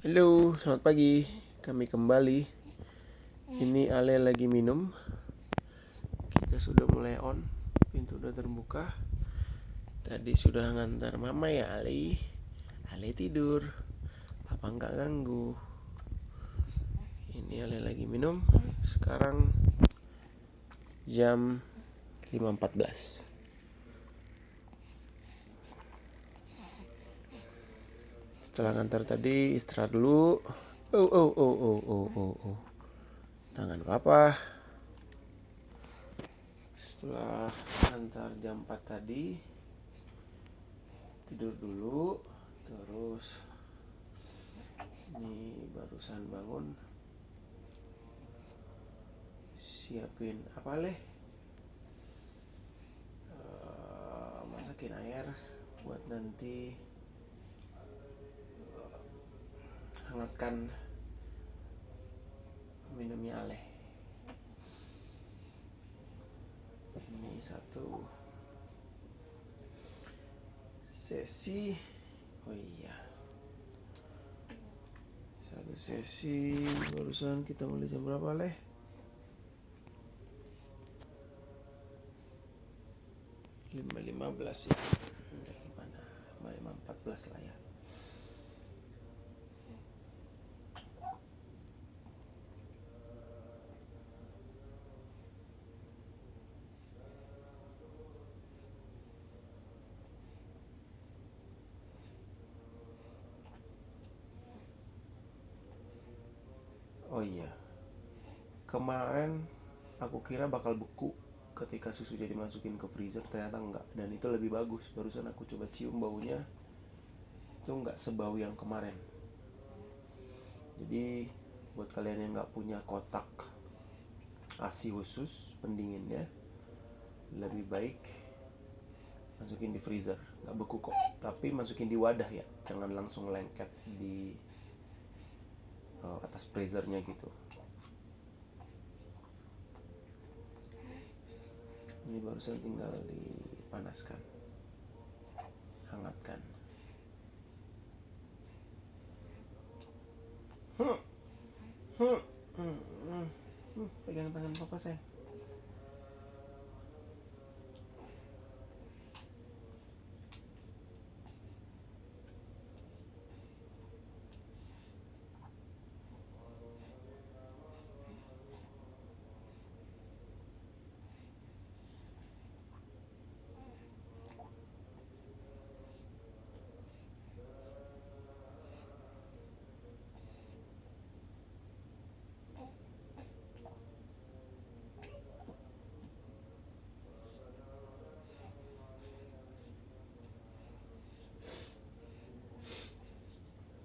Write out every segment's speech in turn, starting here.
Halo, selamat pagi. Kami kembali. Ini Ale lagi minum. Kita sudah mulai on. Pintu udah terbuka. Tadi sudah ngantar mama ya Ale. Ale tidur. Papa nggak ganggu. Ini Ale lagi minum. Sekarang jam 5.14. Setelah ngantar tadi istirahat dulu. Oh. Tangan papa. Setelah antar jam 4 tadi tidur dulu. Terus ini barusan bangun, siapin apa leh, masakin air buat nanti hangatkan minumnya Ale. Ini satu sesi. Oh iya, satu sesi barusan kita mulai jam berapa leh? 5.15 ya. Gimana? 5.14 lah ya. Oh iya, kemarin aku kira bakal beku ketika susunya dimasukin ke freezer, ternyata enggak, dan itu lebih bagus. Barusan aku coba cium baunya, itu enggak sebau yang kemarin. Jadi buat kalian yang nggak punya kotak ASI khusus pendinginnya, lebih baik masukin di freezer, nggak beku kok. Tapi masukin di wadah ya, jangan langsung lengket di atas freezernya gitu. Ini barusan tinggal dipanaskan, hangatkan. Pegang tangan papa sayang.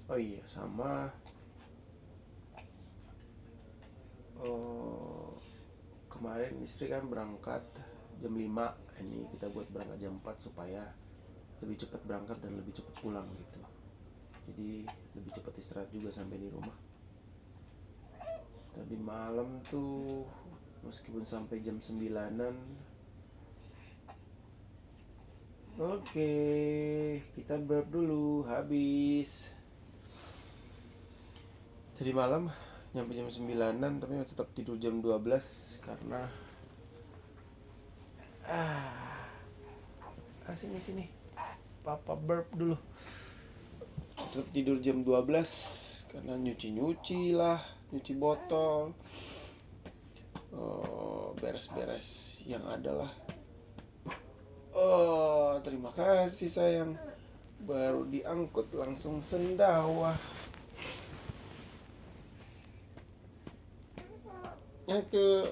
Oh iya, sama kemarin istri kan berangkat jam 5. Ini kita buat berangkat jam 4 supaya lebih cepat berangkat dan lebih cepat pulang gitu. Jadi lebih cepat istirahat juga sampai di rumah. Tadi malam tuh meskipun sampai jam 9-an. Oke, kita burp dulu, habis. Tadi malam nyampe jam 9-an tapi tetap tidur jam 12 karena sini papa burp dulu. Tetap tidur jam 12 karena nyuci lah, nyuci botol, beres-beres yang ada lah. Oh, terima kasih sayang. Baru diangkut langsung sendawa. Ke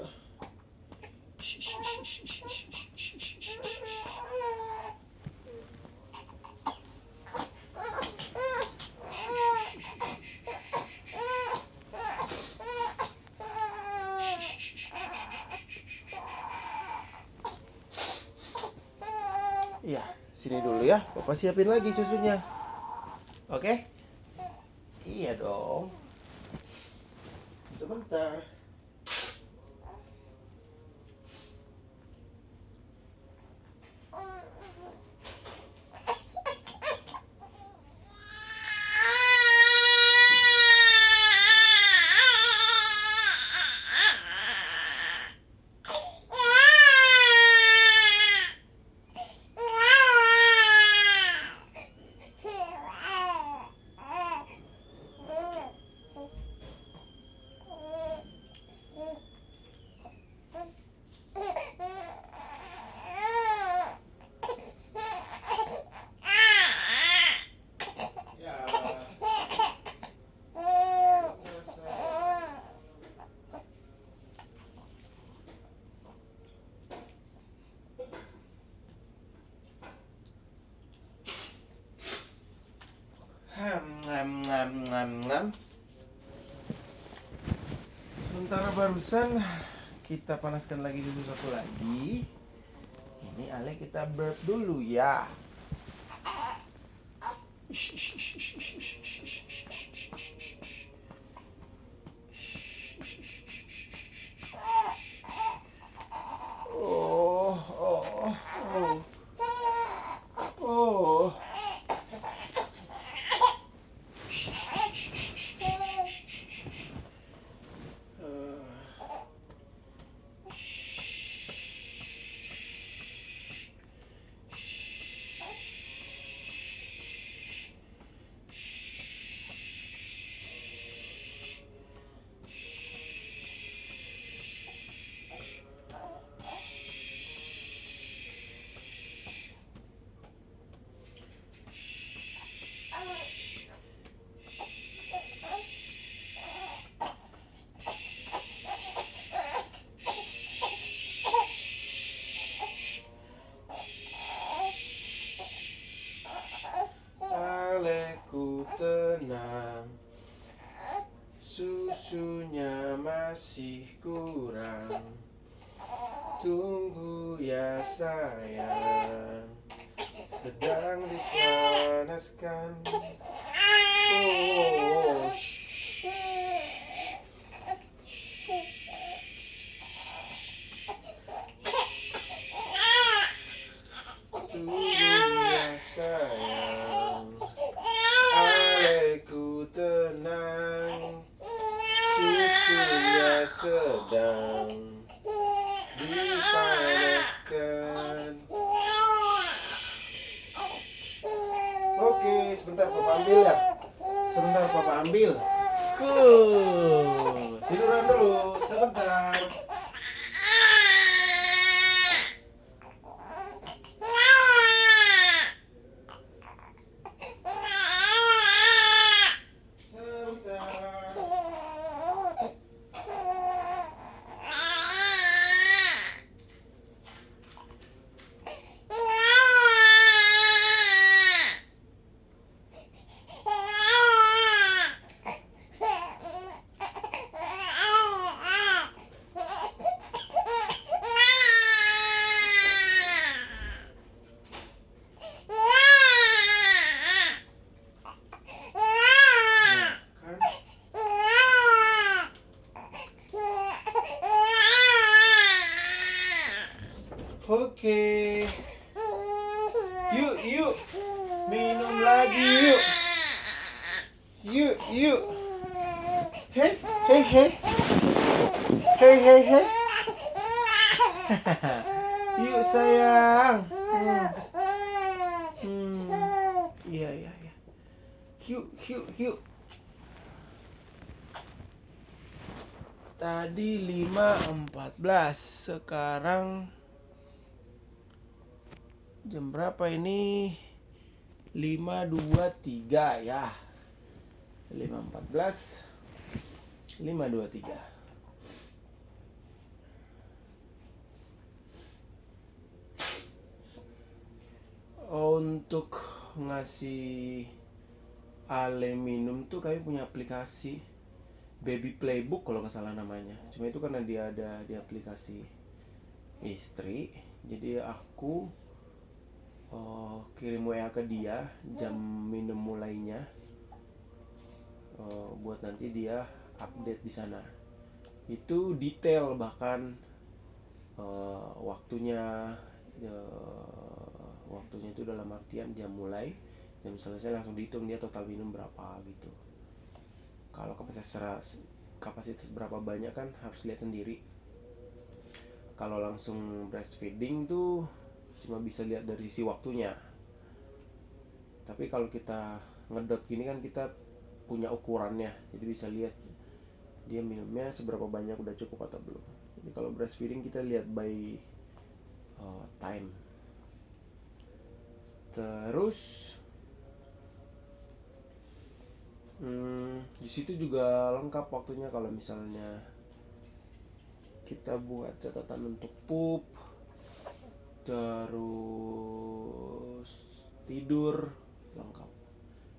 iya, sini dulu ya. Papa siapin lagi susunya. Oke? Iya dong. Sebentar. ngam. Sementara barusan kita panaskan lagi dulu satu lagi. Ini Ale kita burp dulu ya. Oh, oh, oh. Oh. Aleku tenang, susunya masih kurang. Tunggu ya sayang, sedang dipanaskan. Oh, tunggu ya sayang, Aleku tenang, susunya sedang dipanaskan. Oke, sebentar Papa ambil ya. Sebentar Papa ambil. Tiduran dulu sebentar. Oke. Yuk. Minum lagi yuk. Yuk. Hei. Hei. Yuk sayang. Iya. Yuk. Tadi 5.14, sekarang jam berapa ini? 5.23 ya. 5.14, 5.23. Untuk ngasih Ale minum tuh kami punya aplikasi Baby Playbook kalau nggak salah namanya. Cuma itu karena dia ada di aplikasi istri, jadi aku kirim WA ke dia jam minum mulainya, buat nanti dia update di sana. Itu detail, bahkan waktunya itu dalam artian jam mulai, jam selesai langsung dihitung dia total minum berapa gitu. Kalau kapasitas berapa banyak kan harus lihat sendiri. Kalau langsung breastfeeding tuh cuma bisa lihat dari sisi waktunya. Tapi kalau kita ngedot gini kan kita punya ukurannya, jadi bisa lihat dia minumnya seberapa banyak, udah cukup atau belum. Jadi kalau breastfeeding kita lihat by time. Terus di situ juga lengkap waktunya kalau misalnya kita buat catatan untuk pup, terus tidur, lengkap.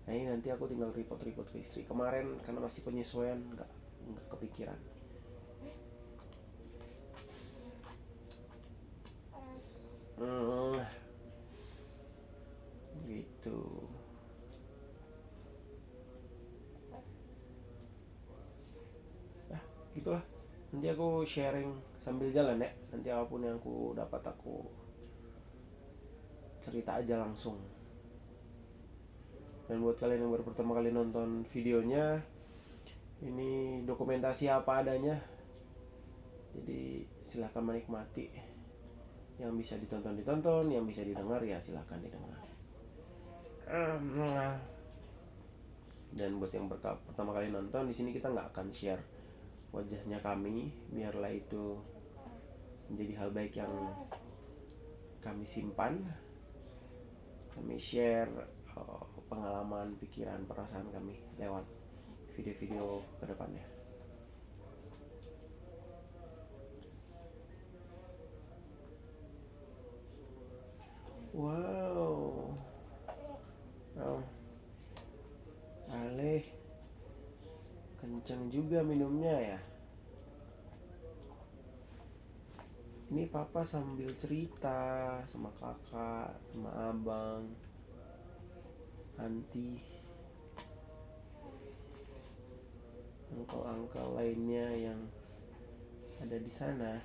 Nah ini nanti aku tinggal report ke istri. Kemarin karena masih penyesuaian nggak kepikiran. Gitu. Gitulah. Nanti aku sharing sambil jalan ya. Nanti apapun yang aku dapat aku cerita aja langsung. Dan buat kalian yang baru pertama kali nonton videonya, ini dokumentasi apa adanya. Jadi silahkan menikmati. Yang bisa ditonton, yang bisa didengar ya silahkan didengar. Dan buat yang pertama kali nonton, di sini kita nggak akan share wajahnya kami, biarlah itu menjadi hal baik yang kami simpan. Kami share pengalaman, pikiran, perasaan kami lewat video-video ke depannya. Wow. Ale kencang juga minumnya ya. Ini papa sambil cerita sama kakak, sama abang, anti, angkel-angkel lainnya yang ada di sana.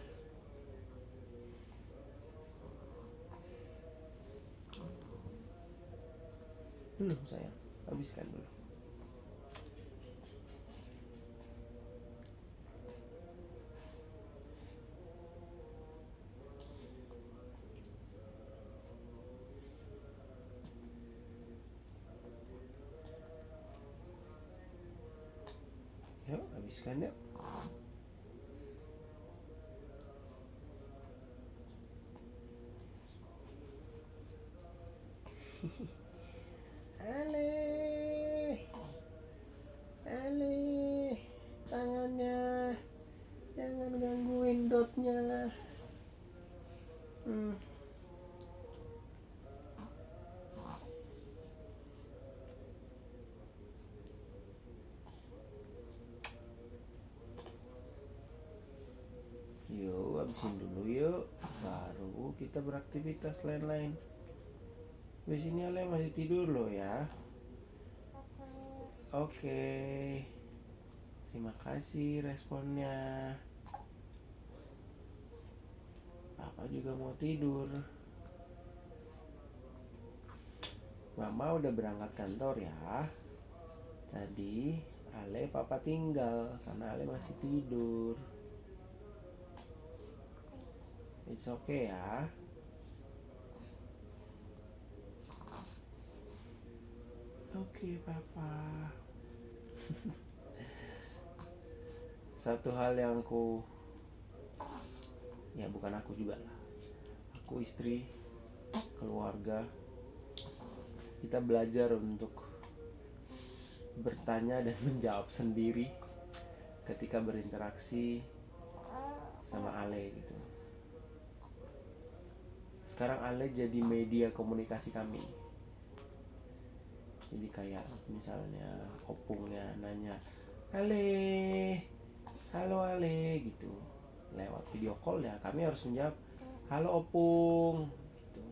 Belum sayang, habiskan dulu. Yuk, habiskan yuk. Ale, tangannya jangan gangguin dotnya. Yuk, habisin dulu yuk. Baru kita beraktivitas lain-lain. Di sini Ale masih tidur loh ya. Oke. Terima kasih responnya. Papa juga mau tidur. Mama udah berangkat kantor ya. Tadi Ale papa tinggal karena Ale masih tidur. It's okay ya. Oke, papa. Satu hal yang ya bukan aku juga lah. Aku, istri, keluarga, kita belajar untuk bertanya dan menjawab sendiri ketika berinteraksi sama Ale gitu. Sekarang Ale jadi media komunikasi kami. Jadi kayak misalnya opungnya nanya, Ale, halo Ale gitu. Lewat video call ya kami harus menjawab, halo opung gitu.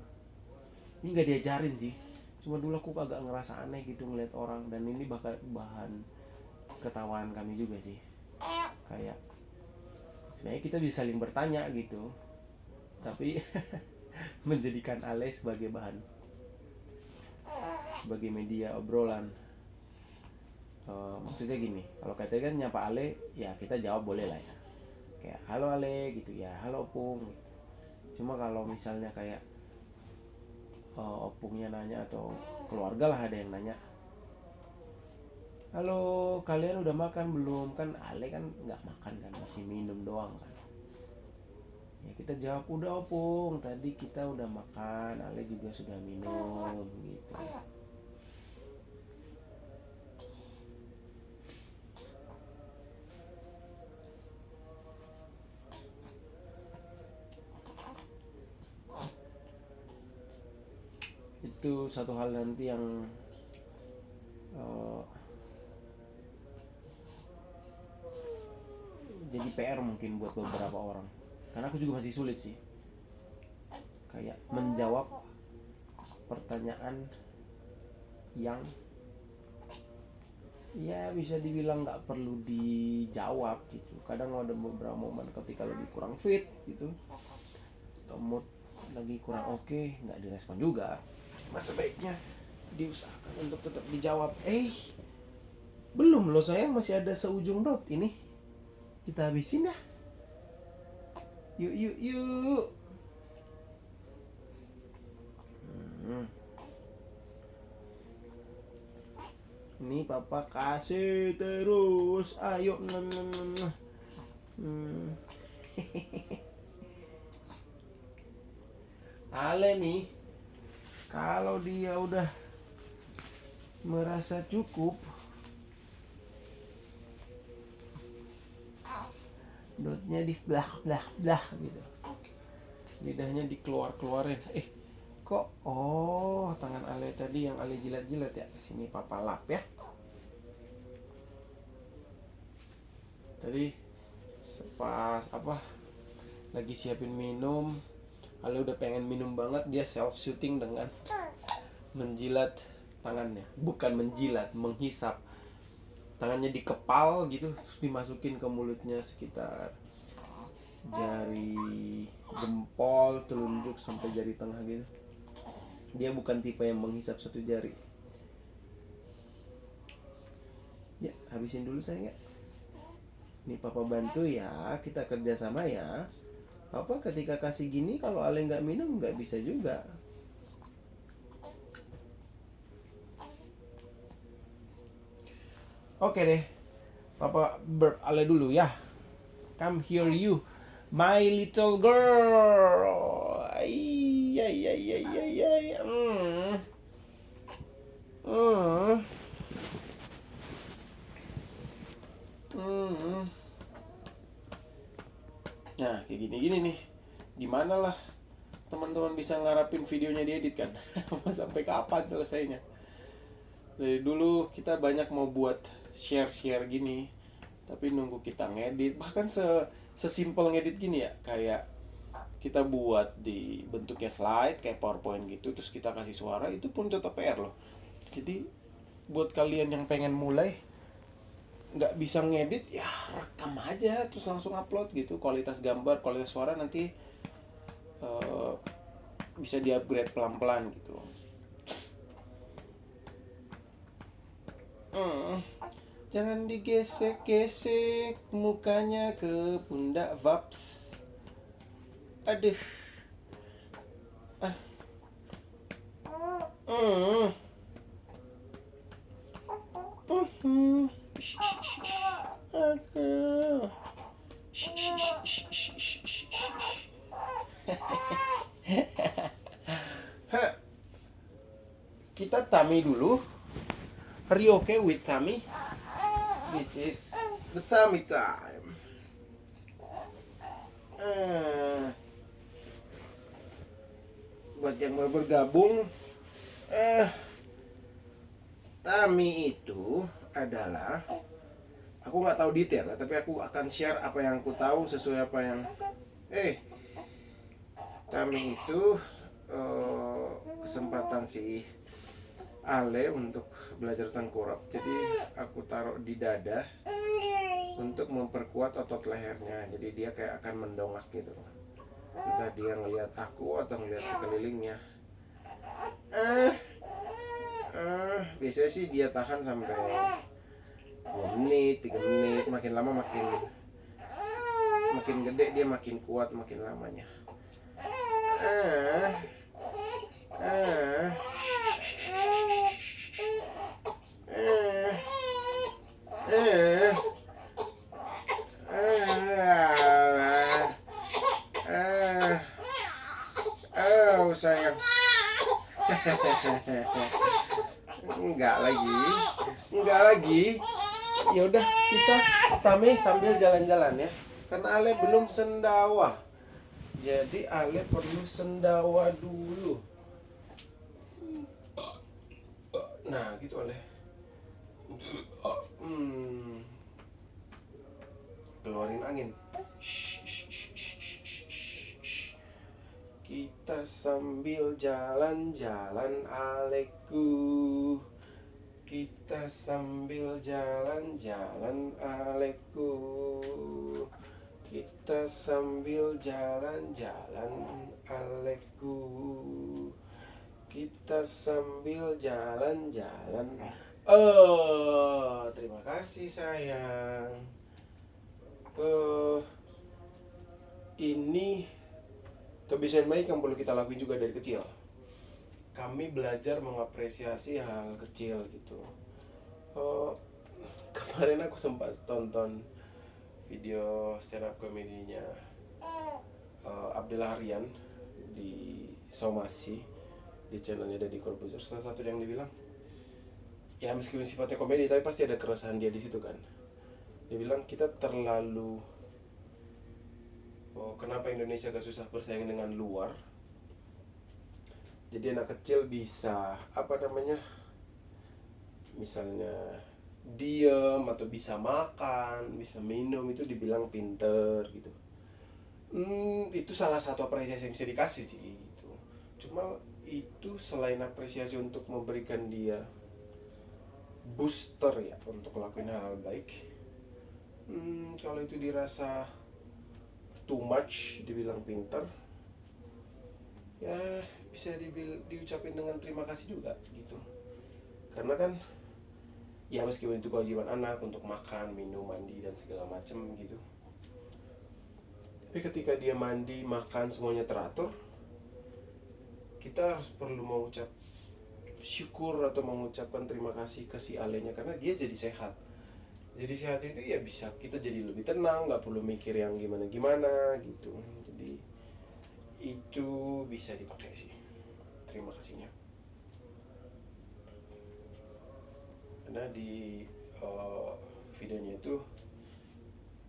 Ini gak diajarin sih, cuma dulu aku agak ngerasa aneh gitu ngeliat orang. Dan ini bahan ketawaan kami juga sih. Kayak sebenarnya kita bisa saling bertanya gitu, tapi menjadikan Ale sebagai media obrolan. Maksudnya gini, kalau katanya kan nyapa Ale ya kita jawab boleh lah ya, kayak halo Ale gitu ya, halo opung gitu. Cuma kalau misalnya kayak opungnya nanya atau keluarga lah ada yang nanya, halo kalian udah makan belum, kan Ale kan nggak makan kan, masih minum doang kan. Ya kita jawab udah opung, tadi kita udah makan, Ale juga sudah minum gitu. Itu satu hal nanti yang jadi PR mungkin buat beberapa orang, karena aku juga masih sulit sih kayak menjawab pertanyaan yang ya bisa dibilang nggak perlu dijawab gitu. Kadang ada beberapa momen ketika lagi kurang fit gitu atau mood lagi kurang oke, nggak direspon juga, mas sebaiknya diusahakan untuk tetap dijawab. Belum loh sayang, masih ada seujung dot ini, kita habisin ya. Yuk yuk yuk. Ini papa kasih terus, ayo. Ale nih, kalau dia udah merasa cukup, dotnya di belah gitu, lidahnya dikeluarin. Kok tangan Ale tadi yang Ale jilat-jilat ya, sini papa lap ya. Tadi pas lagi siapin minum, Ale udah pengen minum banget, dia self shooting dengan menjilat tangannya, bukan menjilat, menghisap. Tangannya dikepal gitu, terus dimasukin ke mulutnya sekitar jari jempol, telunjuk sampai jari tengah gitu. Dia bukan tipe yang menghisap satu jari. Ya, habisin dulu sayang ya. Nih papa bantu ya, kita kerja sama ya. Papa ketika kasih gini, kalau Ale nggak minum nggak bisa juga. Oke deh, papa burp Ale dulu ya. Come here you, my little girl. Ay. Nah, kayak gini nih. Gimana lah teman-teman bisa ngarapin videonya diedit kan? Sampai kapan selesainya? Dari dulu kita banyak mau buat share gini, tapi nunggu kita ngedit. Bahkan sesimpel ngedit gini ya, kayak kita buat di bentuknya slide kayak PowerPoint gitu, terus kita kasih suara, itu pun tetap PR loh. Jadi buat kalian yang pengen mulai nggak bisa ngedit, ya rekam aja terus langsung upload gitu. Kualitas gambar, kualitas suara nanti bisa di upgrade pelan-pelan gitu. Jangan digesek-gesek mukanya ke pundak Vaps. Aduh. Kita tummy dulu. Are you okay with tummy? This is the tummy time. Buat yang baru bergabung, tummy itu adalah, aku nggak tahu detail, tapi aku akan share apa yang aku tahu sesuai apa yang tummy itu kesempatan si Ale untuk belajar tengkurap. Jadi aku taruh di dada untuk memperkuat otot lehernya. Jadi dia kayak akan mendongak gitu. Entah dia ngelihat aku atau ngelihat sekelilingnya. Biasanya sih dia tahan sampai 2 menit, 3 menit. Makin lama makin gede dia makin kuat makin lamanya. Sayang. Enggak lagi. Ya udah, kita tummy sambil jalan-jalan ya. Karena Ale belum sendawa. Jadi Ale perlu sendawa dulu. Nah, gitu Ale. Keluarin angin. Kita sambil jalan-jalan aleku. Kita sambil jalan-jalan aleku. Kita sambil jalan-jalan aleku. Kita sambil jalan-jalan. Oh, terima kasih sayang. Ini kebiasaan baik yang perlu kita lakuin juga dari kecil. Kami belajar mengapresiasi hal kecil gitu. Kemarin aku sempat tonton video stand up komedinya Abdullah Rian di Somasi, di channelnya Deddy Corbuzier. Salah satu yang dibilang, ya meskipun sifatnya komedi tapi pasti ada keresahan dia di situ kan. Dia bilang kita terlalu kenapa Indonesia gak susah bersaing dengan luar. Jadi anak kecil bisa misalnya diem atau bisa makan, bisa minum, itu dibilang pinter gitu. Itu salah satu apresiasi yang bisa dikasih sih gitu. Cuma itu selain apresiasi untuk memberikan dia booster ya untuk lakuin hal baik, kalau itu dirasa too much, dibilang pinter, ya bisa diucapin dengan terima kasih juga gitu. Karena kan ya meskipun itu kewajiban anak untuk makan, minum, mandi dan segala macem gitu, tapi ketika dia mandi, makan, semuanya teratur, kita harus perlu mengucap syukur atau mengucapkan terima kasih ke si alenya karena dia jadi sehat. Jadi sehat itu ya bisa kita jadi lebih tenang, nggak perlu mikir yang gimana-gimana gitu. Jadi itu bisa dipakai sih terima kasihnya. Karena di videonya itu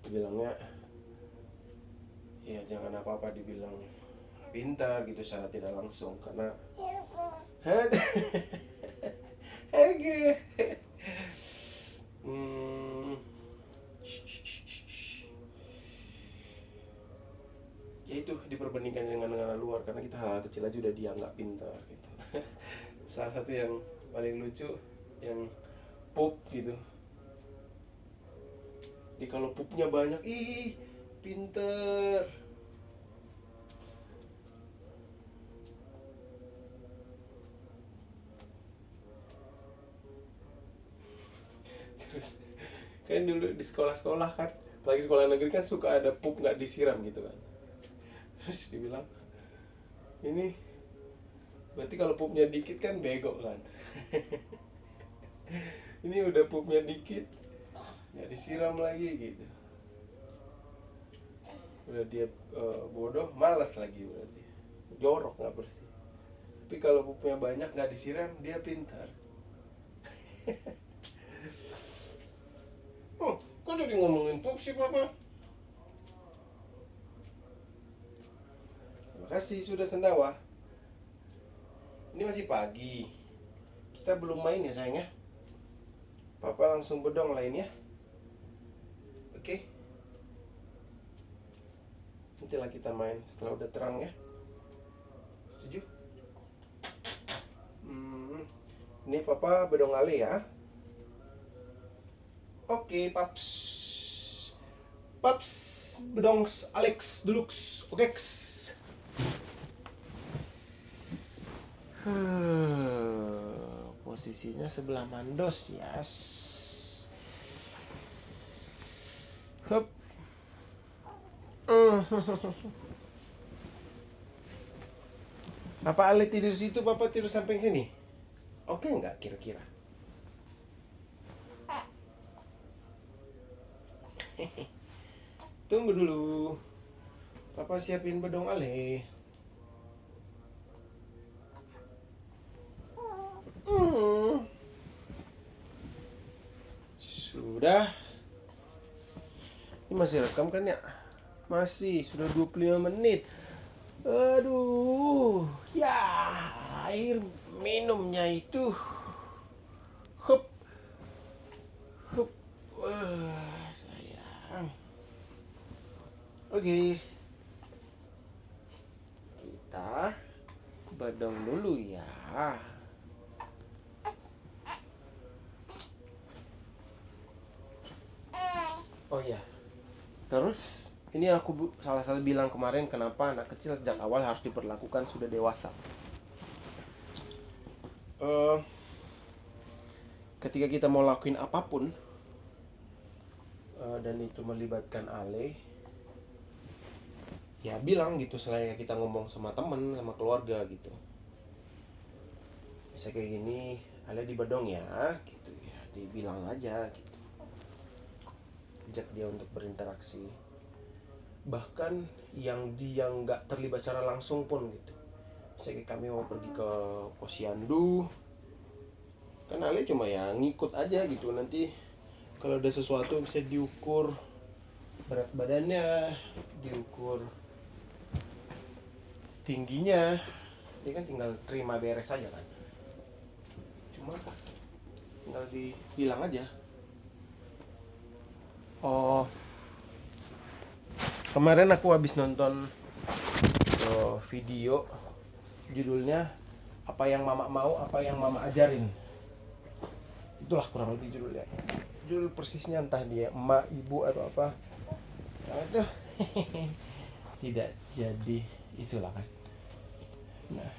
dibilangnya ya jangan apa-apa dibilang pintar gitu secara tidak langsung karena ya itu diperbandingkan dengan negara luar karena kita hal kecil aja udah dianggap pintar gitu. Salah satu yang paling lucu yang pup gitu. Jadi kalau pupnya banyak, ih pinter. Terus kan dulu di sekolah-sekolah kan, apalagi sekolah negeri kan suka ada pup nggak disiram gitu kan. Terus dibilang ini berarti kalau pupnya dikit kan bego kan. Ini udah pupnya dikit nggak disiram lagi gitu, udah dia bodoh, malas lagi berarti, jorok nggak bersih. Tapi kalau pupnya banyak nggak disiram dia pintar. Kok jadi ngomongin pup sih papa? Terima kasih sudah sendawa. Ini masih pagi, kita belum main ya sayang ya. Papa langsung bedong lain ya. Oke. Nantilah kita main setelah udah terang ya. Setuju? Ini papa bedong ale ya. Oke, paps. Paps, bedongs, Alex, Deluxe, Okex. Posisinya sebelah mandos, yes. Hup. Apa Ale tidur situ, papa tidur samping sini? Oke nggak kira-kira? Tunggu dulu, papa siapin bedong Ale. Sudah. Ini masih rekam kan ya? Masih, sudah 25 menit. Aduh, ya air minumnya itu. Hup. Hup. Sayang. Oke, kita bedong dulu ya. Oh iya, terus ini aku salah satu bilang kemarin kenapa anak kecil sejak awal harus diperlakukan sudah dewasa. Eh, Ketika kita mau lakuin apapun dan itu melibatkan Ale, ya bilang gitu selain kita ngomong sama temen, sama keluarga gitu. Bisa kayak gini, Ale dibedong ya, gitu ya, dibilang aja gitu. Ajak dia untuk berinteraksi. Bahkan yang dia nggak terlibat secara langsung pun gitu. Misalnya kami mau pergi ke posyandu, kan Ale cuma ya ngikut aja gitu. Nanti kalau ada sesuatu bisa diukur berat badannya, diukur tingginya, dia kan tinggal terima beres aja kan. Cuma tinggal dibilang aja. Oh, kemarin aku habis nonton video judulnya apa yang mama mau, apa yang mama ajarin. Itulah kurang lebih judulnya. Judul persisnya entah dia emak, ibu atau apa. Nah, itu tidak jadi isu lah kan. Nah,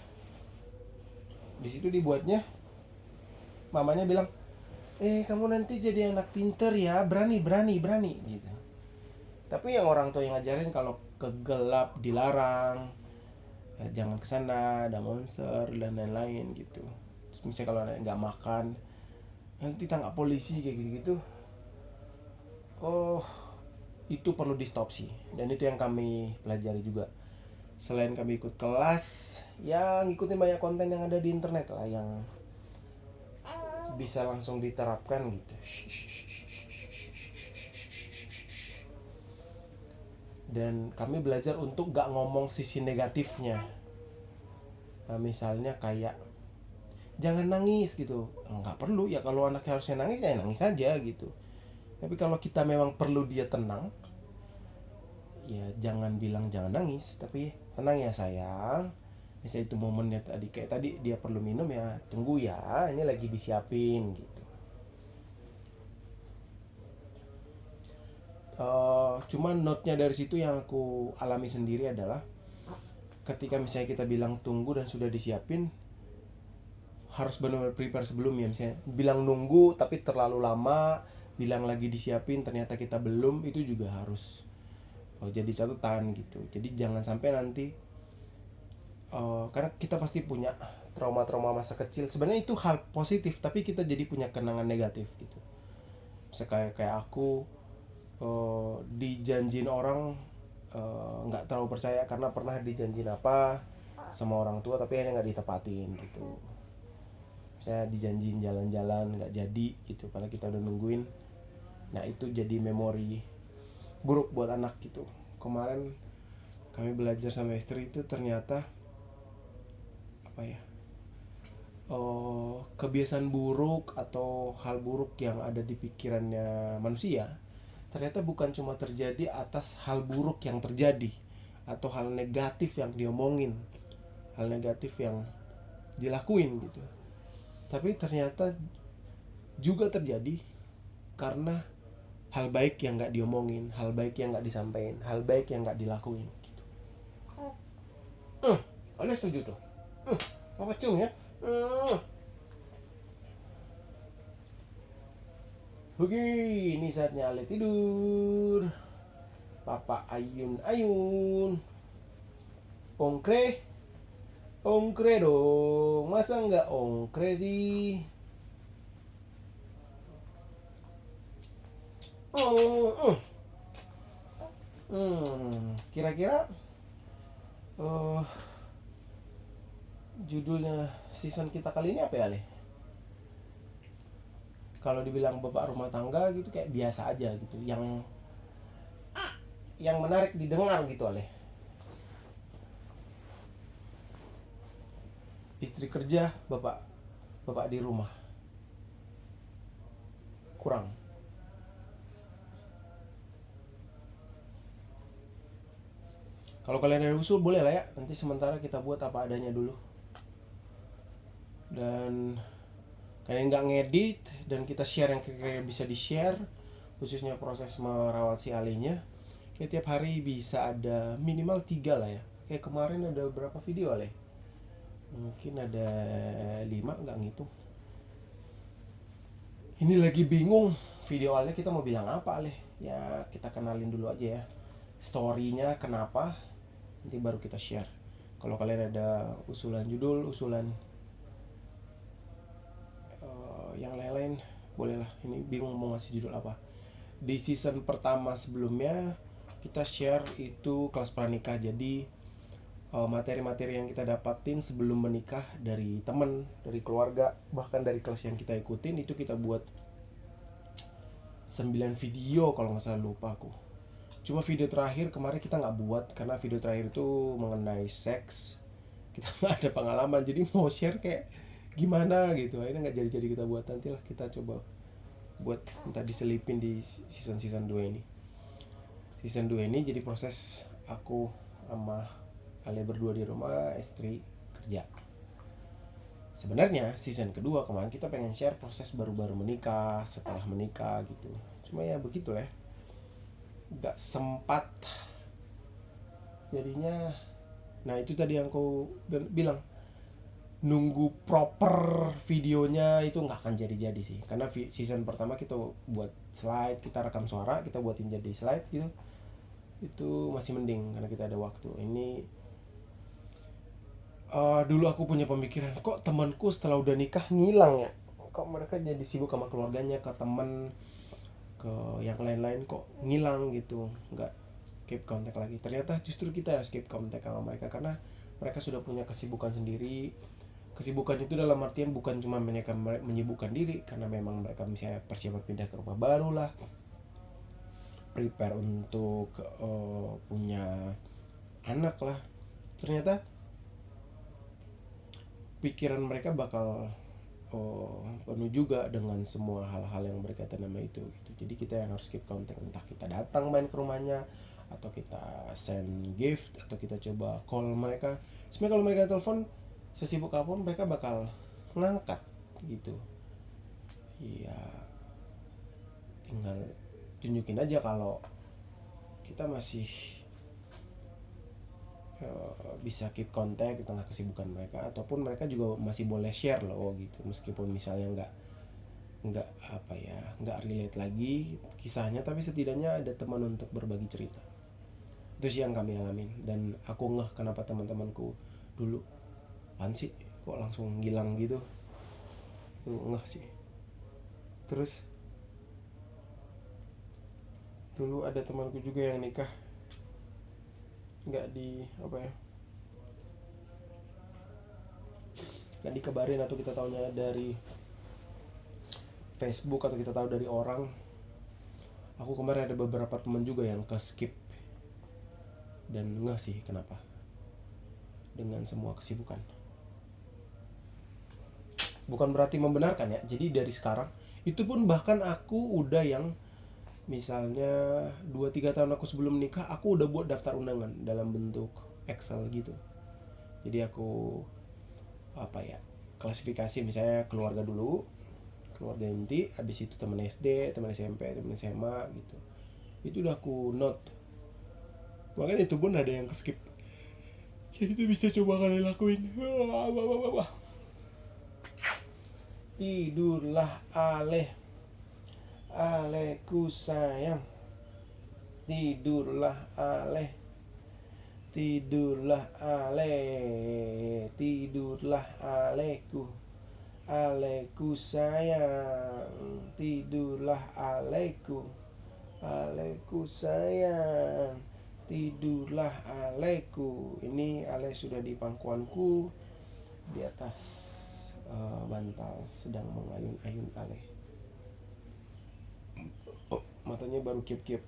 di situ dibuatnya mamanya bilang, kamu nanti jadi anak pinter ya, berani gitu. Tapi yang orang tua yang ngajarin kalau ke gelap dilarang, jangan kesana, ada monster dan lain-lain gitu. Terus misalnya kalau nggak makan nanti tangkap polisi kayak gitu. Oh, itu perlu di stop sih. Dan itu yang kami pelajari juga. Selain kami ikut kelas, ya ngikutin banyak konten yang ada di internet lah yang bisa langsung diterapkan gitu. Dan kami belajar untuk gak ngomong sisi negatifnya. Nah, misalnya kayak jangan nangis gitu, nggak perlu ya. Kalau anak harusnya nangis ya nangis aja gitu. Tapi kalau kita memang perlu dia tenang, ya jangan bilang jangan nangis, tapi tenang ya sayang. Misalnya itu momennya tadi kayak tadi dia perlu minum ya tunggu ya, ini lagi disiapin gitu. Cuman note-nya dari situ yang aku alami sendiri adalah ketika misalnya kita bilang tunggu dan sudah disiapin, harus benar-benar prepare sebelumnya. Misalnya bilang nunggu tapi terlalu lama, bilang lagi disiapin ternyata kita belum, itu juga harus jadi catatan gitu. Jadi jangan sampai nanti karena kita pasti punya trauma-trauma masa kecil. Sebenarnya itu hal positif tapi kita jadi punya kenangan negatif gitu. Misalnya kayak aku dijanjin orang, nggak terlalu percaya karena pernah dijanjin apa sama orang tua tapi akhirnya nggak ditepatin gitu. Saya dijanjin jalan-jalan nggak jadi gitu karena kita udah nungguin. Nah itu jadi memori buruk buat anak gitu. Kemarin kami belajar sama istri itu ternyata apa ya, kebiasaan buruk atau hal buruk yang ada di pikirannya manusia ternyata bukan cuma terjadi atas hal buruk yang terjadi atau hal negatif yang diomongin, hal negatif yang dilakuin gitu. Tapi ternyata juga terjadi karena hal baik yang nggak diomongin, hal baik yang nggak disampaikan, hal baik yang nggak dilakuin gitu. Kalian setuju tuh? Apa cium ya? Oke, ini saatnya Ale tidur. Papa ayun-ayun. Ongkre, ongkre dong. Masa nggak ongkre sih? Kira-kira judulnya season kita kali ini apa ya, Ale? Kalau dibilang bapak rumah tangga gitu kayak biasa aja gitu, yang menarik didengar gitu, Ale. Istri kerja, bapak di rumah. Kurang. Kalau kalian ada usul boleh lah ya, nanti sementara kita buat apa adanya dulu. Dan kalian nggak ngedit dan kita share yang kira-kira bisa di share, khususnya proses merawat si alenya. Kayak tiap hari bisa ada minimal 3 lah ya. Kayak kemarin ada berapa video Ale? Mungkin ada 5, nggak ngitung. Ini lagi bingung video Ale kita mau bilang apa Ale. Ya kita kenalin dulu aja ya story-nya kenapa, nanti baru kita share. Kalau kalian ada usulan judul, usulan yang lain-lain bolehlah. Ini bingung mau ngasih judul apa. Di season pertama sebelumnya kita share itu kelas pranikah. Jadi materi-materi yang kita dapatin sebelum menikah dari temen, dari keluarga, bahkan dari kelas yang kita ikutin, itu kita buat 9 video kalau nggak salah, lupa aku. Cuma video terakhir kemarin kita nggak buat karena video terakhir itu mengenai seks. Kita nggak ada pengalaman, jadi mau share kayak gimana gitu. Akhirnya nggak jadi kita buat. Nantilah kita coba buat, entah diselipin di season 2 ini. Season 2 ini jadi proses aku sama Ale berdua di rumah, istri kerja. Sebenarnya season kedua kemarin kita pengen share proses baru-baru menikah, setelah menikah gitu. Cuma ya begitulah ya, gak sempat jadinya. Nah itu tadi yang aku bilang, nunggu proper videonya itu gak akan jadi-jadi sih. Karena season pertama kita buat slide, kita rekam suara, kita buatin jadi slide gitu, itu masih mending karena kita ada waktu. Ini dulu aku punya pemikiran, kok temanku setelah udah nikah ngilang ya, kok mereka jadi sibuk sama keluarganya, ke temen, ke yang lain-lain kok ngilang gitu, nggak keep contact lagi. Ternyata justru kita harus keep contact sama mereka karena mereka sudah punya kesibukan sendiri. Kesibukan itu dalam artian bukan cuma mereka menyibukkan diri, karena memang mereka misalnya persiapan pindah ke rumah baru lah, prepare untuk punya anak lah. Ternyata pikiran mereka bakal penuh juga dengan semua hal-hal yang berkaitan sama itu gitu. Jadi kita yang harus keep contact, entah kita datang main ke rumahnya, atau kita send gift, atau kita coba call mereka. Sebenarnya kalau mereka telepon sesibuk apapun mereka bakal ngangkat gitu. Ya tinggal tunjukin aja kalau kita masih bisa keep contact di tengah kesibukan mereka, ataupun mereka juga masih boleh share loh gitu, meskipun misalnya nggak apa ya, nggak relate lagi kisahnya, tapi setidaknya ada teman untuk berbagi cerita. Itu sih yang kami alamin, dan aku ngeh kenapa teman-temanku dulu apaan sih kok langsung ngilang gitu. Itu ngeh sih. Terus dulu ada temanku juga yang nikah nggak dikabarin, atau kita taunya dari Facebook, atau kita tahu dari orang. Aku kemarin ada beberapa teman juga yang ke skip, dan nggak sih kenapa dengan semua kesibukan. Bukan berarti membenarkan ya. Jadi dari sekarang itu pun bahkan aku udah yang misalnya 2-3 tahun aku sebelum nikah, aku udah buat daftar undangan dalam bentuk Excel gitu. Jadi aku klasifikasi, misalnya keluarga dulu, keluarga inti, habis itu teman SD, teman SMP, teman SMA gitu. Itu udah aku note. Makanya itu pun ada yang skip. Jadi itu bisa coba kalian lakuin. Tidurlah Aleku sayang, tidurlah Ale, tidurlah Ale, tidurlah Aleku sayang, tidurlah Aleku sayang, tidurlah Aleku. Ini Ale sudah di pangkuanku, di atas bantal, sedang mengayun-ayun Ale. Matanya baru kip-kip.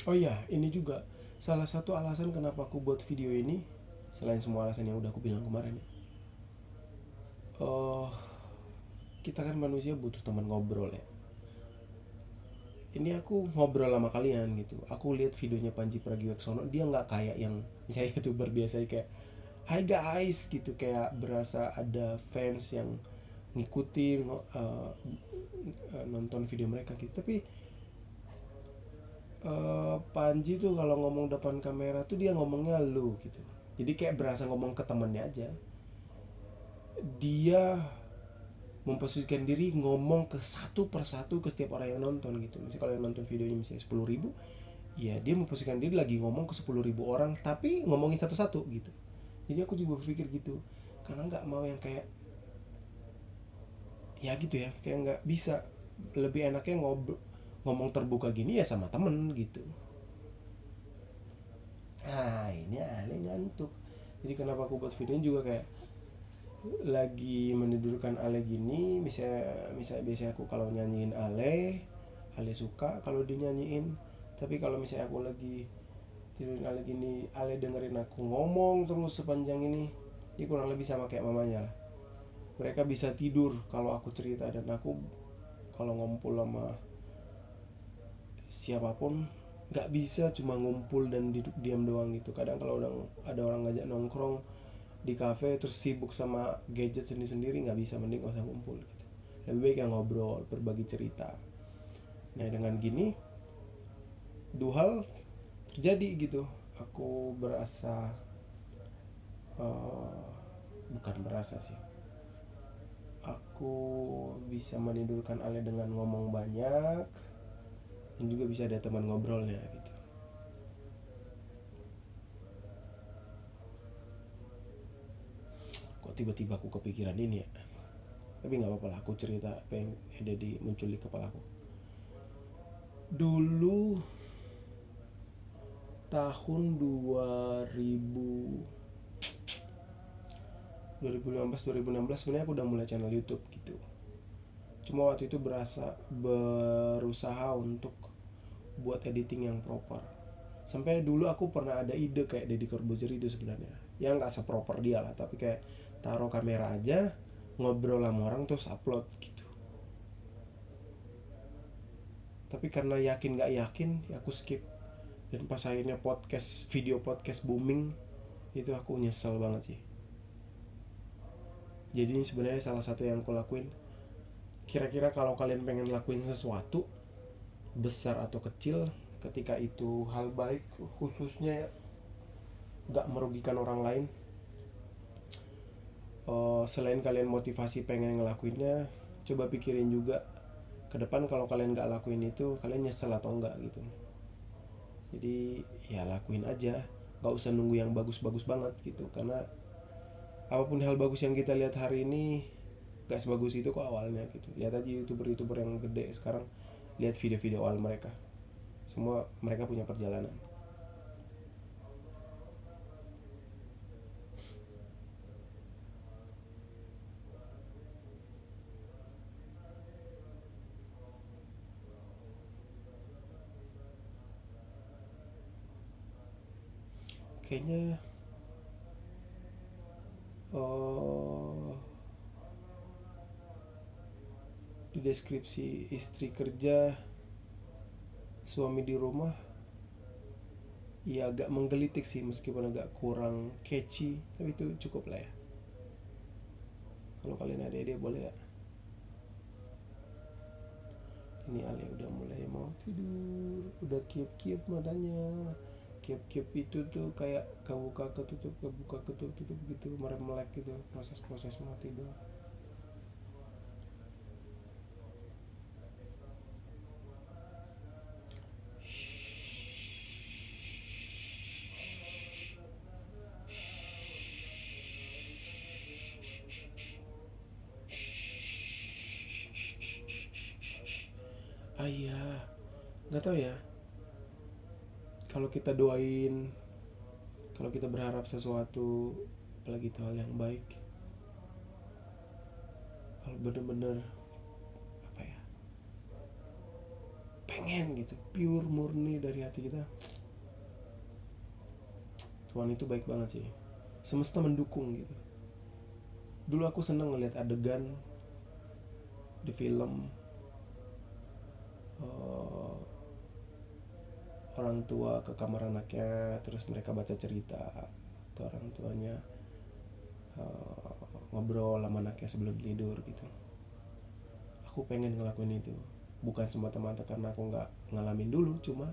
Oh iya, ini juga salah satu alasan kenapa aku buat video ini, selain semua alasan yang udah aku bilang kemarin ya. Kita kan manusia butuh teman ngobrol ya. ini aku ngobrol sama kalian gitu. Aku lihat videonya Panji Pragiwaksono, dia nggak kayak yang misalnya youtuber biasa kayak Hai guys gitu, kayak berasa ada fans yang ngikutin nonton video mereka gitu. Tapi Panji tuh kalau ngomong depan kamera tuh dia ngomongnya lu gitu. Jadi kayak berasa ngomong ke temennya aja. Dia memposisikan diri ngomong ke satu persatu ke setiap orang yang nonton gitu. Misalnya kalau yang nonton videonya misalnya 10.000, ya dia memposisikan diri lagi ngomong ke 10.000 orang, tapi ngomongin satu-satu gitu. Jadi aku juga berpikir gitu, karena nggak mau yang kayak ya gitu ya, kayak nggak bisa. Lebih enaknya ngomong terbuka gini ya sama temen gitu. Ini Ale ngantuk. Jadi kenapa aku buat videonya juga kayak lagi menidurkan Ale gini. Misalnya biasanya aku kalau nyanyiin Ale suka kalau dinyanyiin. Tapi kalau misalnya aku lagi tidurin Ale gini, Ale dengerin aku ngomong terus sepanjang ini, ya kurang lebih sama kayak mamanya lah. Mereka bisa tidur kalau aku cerita, dan aku kalau ngumpul sama siapapun nggak bisa cuma ngumpul dan duduk diam doang gitu. Kadang kalau ada orang ngajak nongkrong di kafe terus sibuk sama gadget sendiri nggak bisa, mending gak usah ngumpul gitu. Lebih baik yang ngobrol, berbagi cerita. Nah dengan gini dua hal terjadi gitu. Aku berasa bukan berasa sih, aku bisa menidurkan Ale dengan ngomong banyak, dan juga bisa ada teman ngobrolnya gitu. Kok tiba-tiba aku kepikiran ini ya. Tapi nggak apa-apa lah, aku cerita apa yang ada muncul di kepala aku. Dulu tahun 2015-2016 sebenarnya aku udah mulai channel YouTube gitu. Cuma waktu itu berusaha untuk buat editing yang proper. Sampai dulu aku pernah ada ide kayak Deddy Corbuzier itu sebenarnya. Ya nggak seproper dia lah, tapi kayak taruh kamera aja, ngobrol sama orang terus upload gitu. Tapi karena yakin nggak yakin, ya aku skip. Dan pas akhirnya video podcast booming, itu aku nyesel banget sih. Jadi ini sebenarnya salah satu yang aku lakuin. Kira-kira kalau kalian pengen lakuin sesuatu besar atau kecil, ketika itu hal baik, khususnya gak merugikan orang lain, selain kalian motivasi pengen ngelakuinnya, coba pikirin juga ke depan kalau kalian gak lakuin itu kalian nyesel atau enggak gitu. Jadi ya lakuin aja, gak usah nunggu yang bagus-bagus banget gitu. Karena apapun hal bagus yang kita lihat hari ini gak sebagus itu kok awalnya gitu. Lihat aja youtuber-youtuber yang gede sekarang, lihat video-video awal mereka, semua mereka punya perjalanan. Kayaknya di deskripsi istri kerja, suami di rumah, ya agak menggelitik sih, meskipun agak kurang catchy, tapi itu cukup lah ya. Kalau kalian ada ide boleh ya. Ini Ali udah mulai mau tidur, udah kiep-kiep matanya. Kiep-kiep itu tuh kayak kebuka ketutup gitu, merem-melek gitu, proses-proses mau tidur. Iya, nggak tahu ya. Kalau kita doain, kalau kita berharap sesuatu, apalagi itu hal yang baik, kalau bener-bener apa ya, pengen gitu, pure murni dari hati kita, Tuhan itu baik banget sih. Semesta mendukung gitu. Dulu aku seneng ngeliat adegan di film orang tua ke kamar anaknya, terus mereka baca cerita, atau orang tuanya ngobrol sama anaknya sebelum tidur gitu. Aku pengen ngelakuin itu, bukan semata-mata karena aku nggak ngalamin dulu, cuma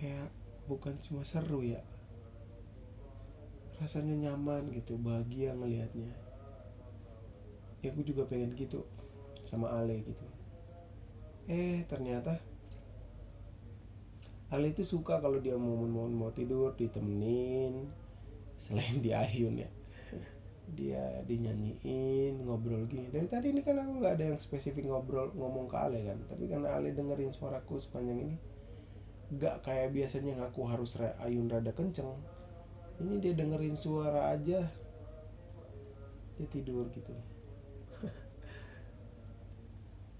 ya bukan cuma seru ya, rasanya nyaman gitu, bahagia ngelihatnya. Ya aku juga pengen gitu sama Ale gitu. Ternyata Ale itu suka kalau dia mau tidur ditemenin. Selain diayun ya, dia dinyanyiin, ngobrol gini. Dari tadi ini kan aku nggak ada yang spesifik ngomong ke Ale kan, tapi karena Ale dengerin suaraku sepanjang ini, nggak kayak biasanya yang aku harus ayun rada kenceng. Ini dia dengerin suara aja, dia tidur gitu.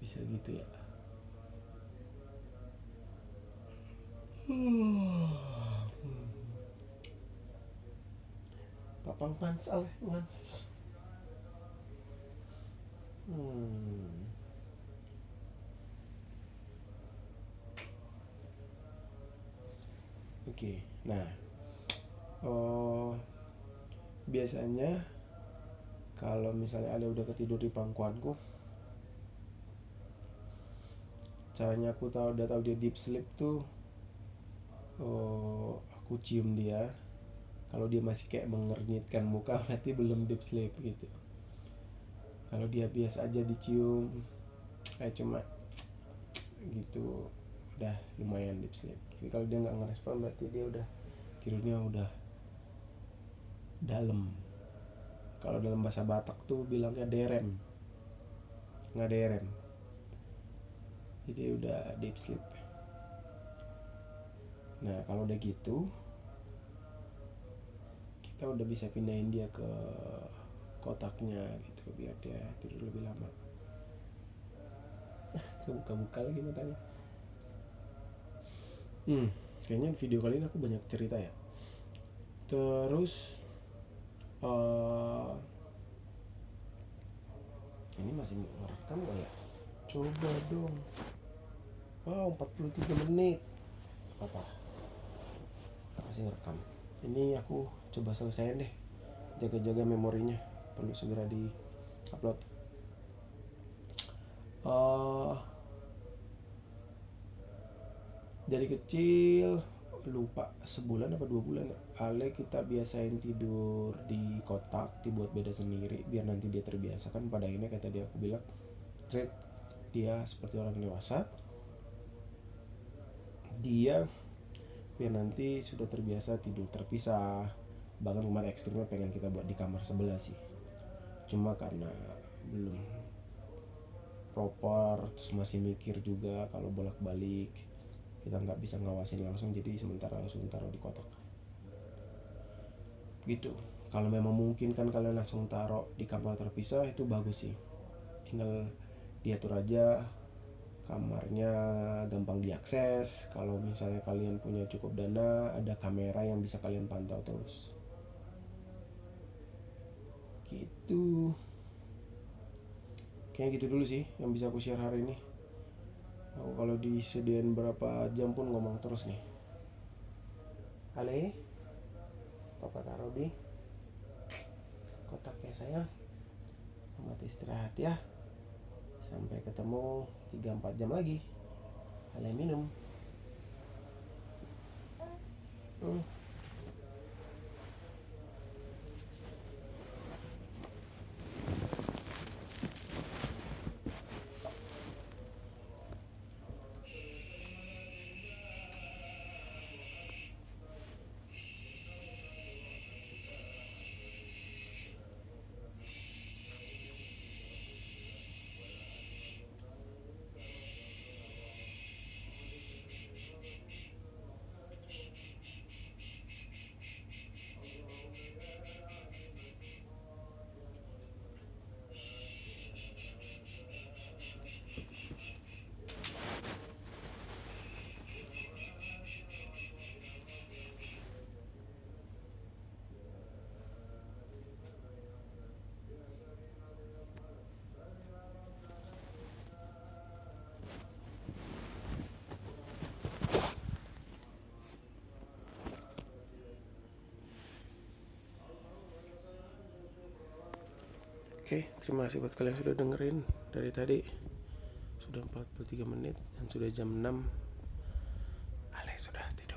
Bisa gitu ya. Papang pants Ale ngantis. Oke, nah, biasanya kalau misalnya Ale udah ketidur di pangkuanku, caranya aku udah tahu dia deep sleep tuh, aku cium dia. Kalau dia masih kayak mengernyitkan muka, berarti belum deep sleep gitu. Kalau dia biasa aja dicium, kayak cuma gitu, udah lumayan deep sleep. Jadi kalau dia nggak ngerespon, berarti dia udah tidurnya udah dalam. Kalau dalam bahasa Batak tuh bilangnya derem, nggak derem. Jadi udah deep sleep. Nah kalau udah gitu, kita udah bisa pindahin dia ke kotaknya gitu, biar dia tidur lebih lama. Kebuka-buka lagi matanya. Kayaknya video kali ini aku banyak cerita ya. Terus ini masih merekam gak ya? Coba dong. Wow, 43 menit. Apa? Masih ngerekam. Ini aku coba selesaiin deh. Jaga-jaga memorinya, perlu segera di upload. Dari kecil, lupa sebulan apa 2 bulan ya, Ale kita biasain tidur di kotak, dibuat beda sendiri biar nanti dia terbiasa. Kan pada akhirnya kayak tadi aku bilang, treat dia seperti orang dewasa. Dia biar nanti sudah terbiasa tidur terpisah. Bahkan kemarin ekstrimnya pengen kita buat di kamar sebelah sih, cuma karena belum proper, terus masih mikir juga kalau bolak-balik kita nggak bisa ngawasin langsung, jadi sementara langsung taruh di kotak gitu. Kalau memang mungkin kan kalian langsung taruh di kamar terpisah, itu bagus sih. Tinggal diatur aja kamarnya, gampang diakses. Kalau misalnya kalian punya cukup dana, ada kamera yang bisa kalian pantau terus gitu. Kayaknya gitu dulu sih yang bisa aku share hari ini. Aku kalau disediain berapa jam pun ngomong terus nih. Ale, papa taruh di kotak ya sayang. Selamat istirahat ya. Sampai ketemu 3-4 jam lagi. Ale minum. Oke, terima kasih buat kalian yang sudah dengerin dari tadi. Sudah 43 menit dan sudah jam 6. Ale sudah tidur.